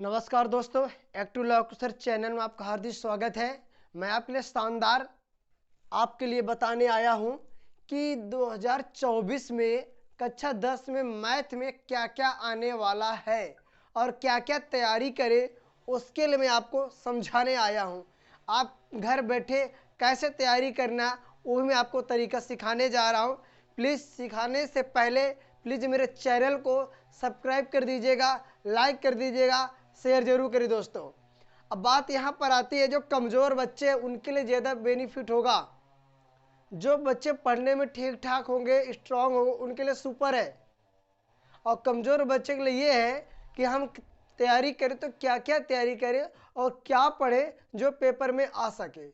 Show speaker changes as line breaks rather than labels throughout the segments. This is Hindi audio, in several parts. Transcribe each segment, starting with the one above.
नमस्कार दोस्तों, एक्टिव लॉ सर चैनल में आपका हार्दिक स्वागत है। मैं आपके लिए शानदार आपके लिए बताने आया हूं कि 2024 में कक्षा 10 में मैथ में क्या क्या आने वाला है और क्या क्या तैयारी करें, उसके लिए मैं आपको समझाने आया हूं। आप घर बैठे कैसे तैयारी करना वो मैं आपको तरीका सिखाने जा रहा हूं। प्लीज़ सिखाने से पहले प्लीज़ मेरे चैनल को सब्सक्राइब कर दीजिएगा, लाइक कर दीजिएगा, शेयर जरूर करिए दोस्तों। अब बात यहाँ पर आती है, जो कमज़ोर बच्चे हैं उनके लिए ज़्यादा बेनिफिट होगा। जो बच्चे पढ़ने में ठीक ठाक होंगे, स्ट्रांग होंगे, उनके लिए सुपर है। और कमज़ोर बच्चे के लिए ये है कि हम तैयारी करें तो क्या क्या तैयारी करें और क्या पढ़ें जो पेपर में आ सके।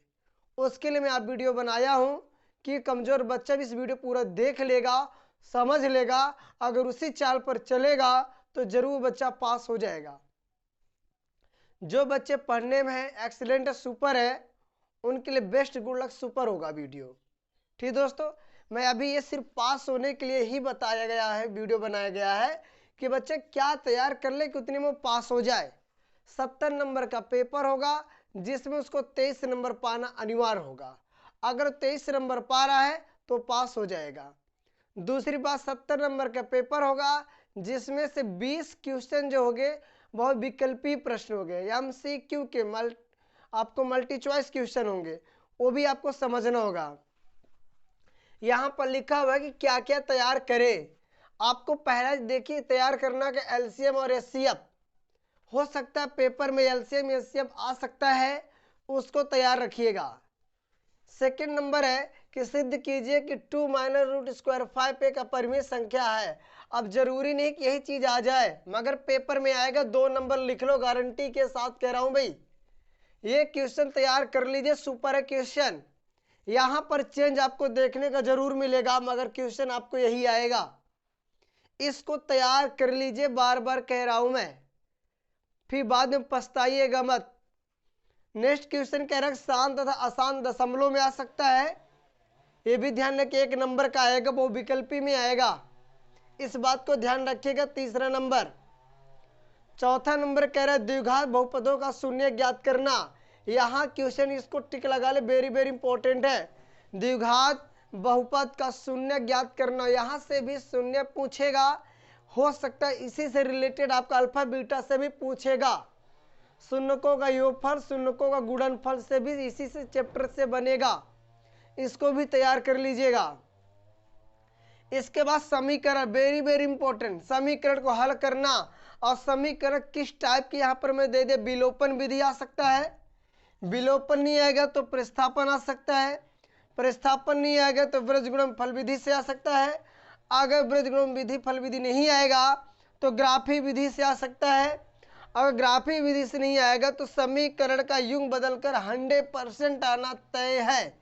उसके लिए मैं आप वीडियो बनाया हूँ कि कमज़ोर बच्चा भी इस वीडियो पूरा देख लेगा, समझ लेगा। अगर उसी चाल पर चलेगा तो ज़रूर बच्चा पास हो जाएगा। जो बच्चे पढ़ने में है एक्सीलेंट है, सुपर है, उनके लिए बेस्ट गुड लक सुपर होगा वीडियो। ठीक दोस्तों, मैं अभी ये सिर्फ पास होने के लिए ही बताया गया है, वीडियो बनाया गया है कि बच्चे क्या तैयार कर ले कि उतने में पास हो जाए। 70 नंबर का पेपर होगा जिसमें उसको 23 नंबर पाना अनिवार्य होगा। अगर 23 नंबर पा रहा है तो पास हो जाएगा। दूसरी बात, 70 नंबर का पेपर होगा जिसमें से 20 क्वेश्चन जो होंगे बहुत विकल्पी प्रश्न हो गए, MCQ के आपको मल्टी चॉइस क्वेश्चन होंगे, वो भी आपको समझना होगा। यहाँ पर लिखा हुआ है कि क्या क्या तैयार करें। आपको पहला देखिए तैयार करना कि LCM और HCF हो सकता है, पेपर में LCM HCF आ सकता है, उसको तैयार रखिएगा। सेकंड नंबर है कि सिद्ध कीजिए कि 2 माइनस रूट स्क्वायर 5 एक अपरिमेय संख्या है। अब जरूरी नहीं कि यही चीज आ जाए, मगर पेपर में आएगा। 2 नंबर लिख लो, गारंटी के साथ कह रहा हूं भाई। ये क्वेश्चन तैयार कर लीजिए, सुपर है क्वेश्चन। यहां पर चेंज आपको देखने का जरूर मिलेगा, मगर क्वेश्चन आपको यही आएगा। इसको तैयार कर लीजिए, बार बार कह रहा हूं मैं, फिर बाद में पछताइएगा मत। नेक्स्ट क्वेश्चन कह रहा है शांत तथा आसान दशमलव में आ सकता है। ये भी ध्यान रखिए, 1 नंबर का आएगा, वो विकल्पी में आएगा, इस बात को ध्यान रखिएगा। तीसरा नंबर। चौथा नंबर कह रहा है द्विघात बहुपदों का शून्य ज्ञात करना। यहाँ क्वेश्चन इसको टिक लगा ले, वेरी वेरी इंपॉर्टेंट है। द्विघात बहुपद का शून्य ज्ञात करना, यहाँ से भी शून्य पूछेगा। हो सकता है इसी से रिलेटेड आपका अल्फा बीटा से भी पूछेगा। शून्यकों का योगफल, शून्यकों का गुणनफल से भी इसी से चैप्टर से बनेगा, इसको भी तैयार कर लीजिएगा। इसके बाद समीकरण, वेरी वेरी इंपॉर्टेंट, समीकरण को हल करना। और समीकरण किस टाइप की यहाँ पर मैं दे दे, विलोपन विधि आ सकता है, विलोपन नहीं आएगा तो प्रतिस्थापन आ सकता है, प्रतिस्थापन नहीं आएगा तो वृज्जगुणन फल विधि से आ सकता है। अगर वृज्जगुणन विधि फल विधि नहीं आएगा तो ग्राफी विधि से आ सकता है। अगर ग्राफी विधि से नहीं आएगा तो समीकरण का युग्म बदलकर 100% आना तय है,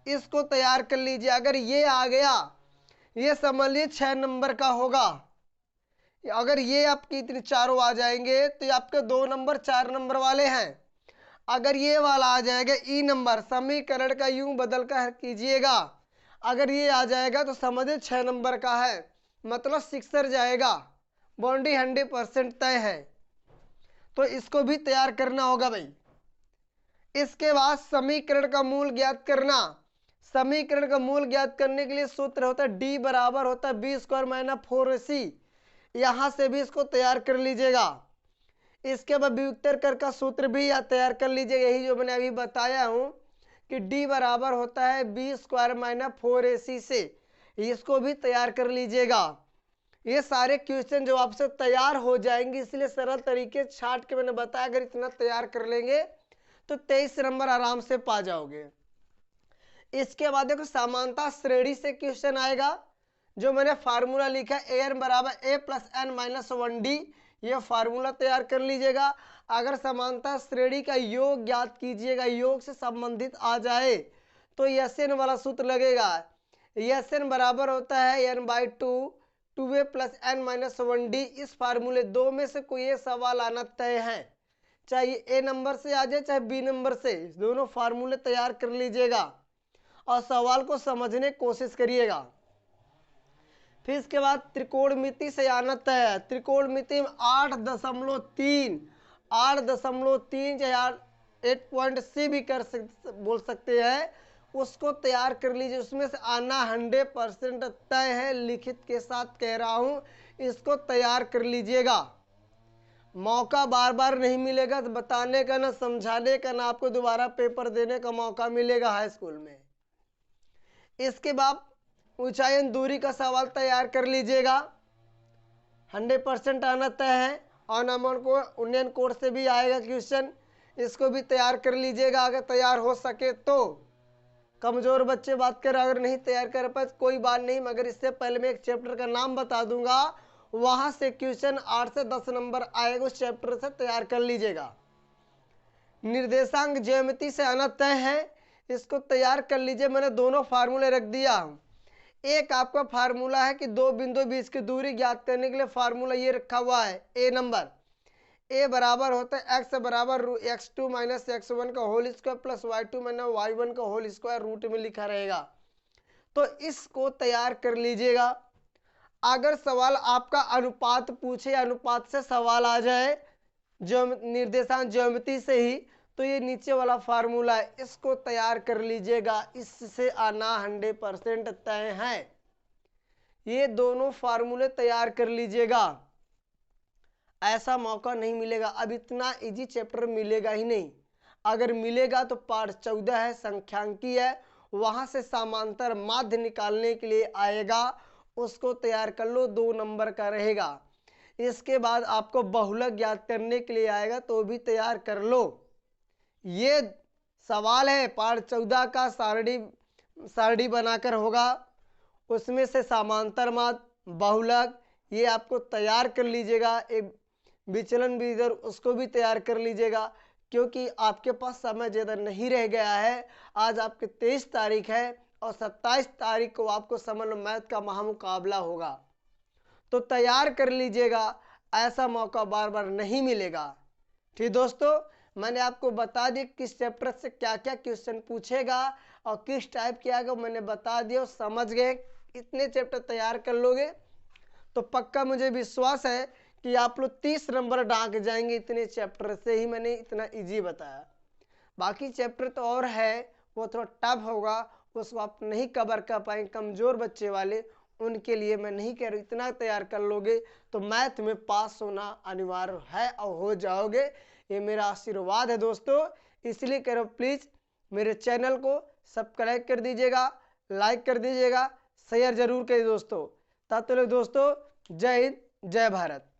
इसको तैयार कर लीजिए। अगर ये आ गया, ये समझ लीजिए 6 नंबर का होगा। अगर ये आपकी इतने चारों आ जाएंगे तो ये आपके 2 नंबर 4 नंबर वाले हैं। अगर ये वाला आ जाएगा ई नंबर, समीकरण का युग्म बदल कर कीजिएगा, अगर ये आ जाएगा तो समझिए 6 नंबर का है, मतलब सिक्सर जाएगा, बाउंड्री 100% तय है। तो इसको भी तैयार करना होगा भाई। इसके बाद समीकरण का मूल ज्ञात करना। समीकरण का मूल ज्ञात करने के लिए सूत्र होता है D बराबर होता है B स्क्वायर माइनस 4AC। यहां से भी इसको तैयार कर लीजिएगा। इसके बाद व्युत्तर कर का सूत्र भी तैयार कर लीजिएगा, यही जो मैंने अभी बताया हूं कि D बराबर होता है B स्क्वायर माइनस 4AC से, इसको भी तैयार कर लीजिएगा। ये सारे क्वेश्चन जो आपसे तैयार हो जाएंगे, इसलिए सरल तरीके छाट के मैंने बताया, अगर इतना तैयार कर लेंगे तो 23 नंबर आराम से पा जाओगे। इसके बाद देखो समानता श्रेणी से क्वेश्चन आएगा, जो मैंने फार्मूला लिखा है an बराबर a plus n minus 1d, ये फार्मूला तैयार कर लीजिएगा। अगर समानता श्रेणी का योग ज्ञात कीजिएगा, योग से संबंधित आ जाए तो Sn वाला सूत्र लगेगा। Sn बराबर होता है n/2 2a plus n minus 1d। इस फार्मूले दो में से कोई एक सवाल आना तय है, चाहे ए नंबर से आ जाए चाहे बी नंबर से, दोनों फार्मूले तैयार कर लीजिएगा और सवाल को समझने की कोशिश करिएगा। फिर इसके बाद त्रिकोणमिति से आना तय है। त्रिकोणमिति में 8.3 8.3 या 8.C भी बोल सकते हैं, उसको तैयार कर लीजिए। उसमें से आना 100% तय है, लिखित के साथ कह रहा हूं, इसको तैयार कर लीजिएगा। मौका बार बार नहीं मिलेगा तो बताने का, ना समझाने का, ना आपको दोबारा पेपर देने का मौका मिलेगा हाई स्कूल में। इसके बाद ऊंचाई दूरी का सवाल तैयार कर लीजिएगा, 100% आना तय है। और नंबर को इंडियन कोड से भी आएगा क्वेश्चन, इसको भी तैयार कर लीजिएगा अगर तैयार हो सके तो। कमजोर बच्चे बात कर, अगर नहीं तैयार कर पाए कोई बात नहीं, मगर इससे पहले मैं एक चैप्टर का नाम बता दूंगा, वहां से क्वेश्चन 8 से 10 नंबर आएगा, उस चैप्टर से तैयार कर लीजिएगा। निर्देशांक ज्यामिति से आना तय है, इसको तैयार कर लीजिए। मैंने दोनों फार्मूले रख दिया। एक आपका फार्मूला है कि दो बिंदु बीच की दूरी ज्ञात करने के लिए फार्मूला ये रखा हुआ है। ए नंबर, ए बराबर होता है x बराबर x2 माइनस x1 का whole square plus y2 minus y1 का होल स्क्वायर, रूट में लिखा रहेगा। तो इसको तैयार कर लीजिएगा। अगर सवाल आपका अनुपात पूछे, अनुपात से सवाल आ जाए जो निर्देशांक ज्यामिति से ही, तो ये नीचे वाला फार्मूला है, इसको तैयार कर लीजिएगा। इससे आना 100% तय है। ये दोनों फार्मूले तैयार कर लीजिएगा, ऐसा मौका नहीं मिलेगा। अब इतना इजी चैप्टर मिलेगा ही नहीं। अगर मिलेगा तो पाठ 14 है, संख्यांकी है, वहां से समांतर माध्य निकालने के लिए आएगा, उसको तैयार कर लो, 2 नंबर का रहेगा। इसके बाद आपको बहुलक ज्ञात करने के लिए आएगा, तो भी तैयार कर लो। ये सवाल है पाठ 14 का, सारणी बनाकर होगा, उसमें से समांतर माध्य, बहुलक, ये आपको तैयार कर लीजिएगा। एक विचलन विधि उसको भी तैयार कर लीजिएगा, क्योंकि आपके पास समय ज़्यादा नहीं रह गया है। आज आपके 23 तारीख है और 27 तारीख को आपको समर मैथ का महामुकाबला होगा, तो तैयार कर लीजिएगा, ऐसा मौका बार बार नहीं मिलेगा। ठीक दोस्तों, मैंने आपको बता दिया किस चैप्टर से क्या क्या क्वेश्चन पूछेगा और किस टाइप के आएगा, मैंने बता दिया, समझ गए। इतने चैप्टर तैयार कर लोगे तो पक्का मुझे विश्वास है कि आप लोग 30 नंबर डांक जाएंगे। इतने चैप्टर से ही मैंने इतना इजी बताया। बाकी चैप्टर तो और है, वो थोड़ा टफ होगा, उसको आप नहीं कवर कर पाएंगे, कमजोर बच्चे वाले, उनके लिए मैं नहीं कह रही। इतना तैयार कर लोगे तो मैथ में पास होना अनिवार्य है और हो जाओगे। ये मेरा आशीर्वाद है दोस्तों, इसलिए कह रहा हूँ, प्लीज़ मेरे चैनल को सब्सक्राइब कर दीजिएगा, लाइक कर दीजिएगा, शेयर जरूर करिए दोस्तों। तब तक दोस्तों, जय हिंद, जय भारत।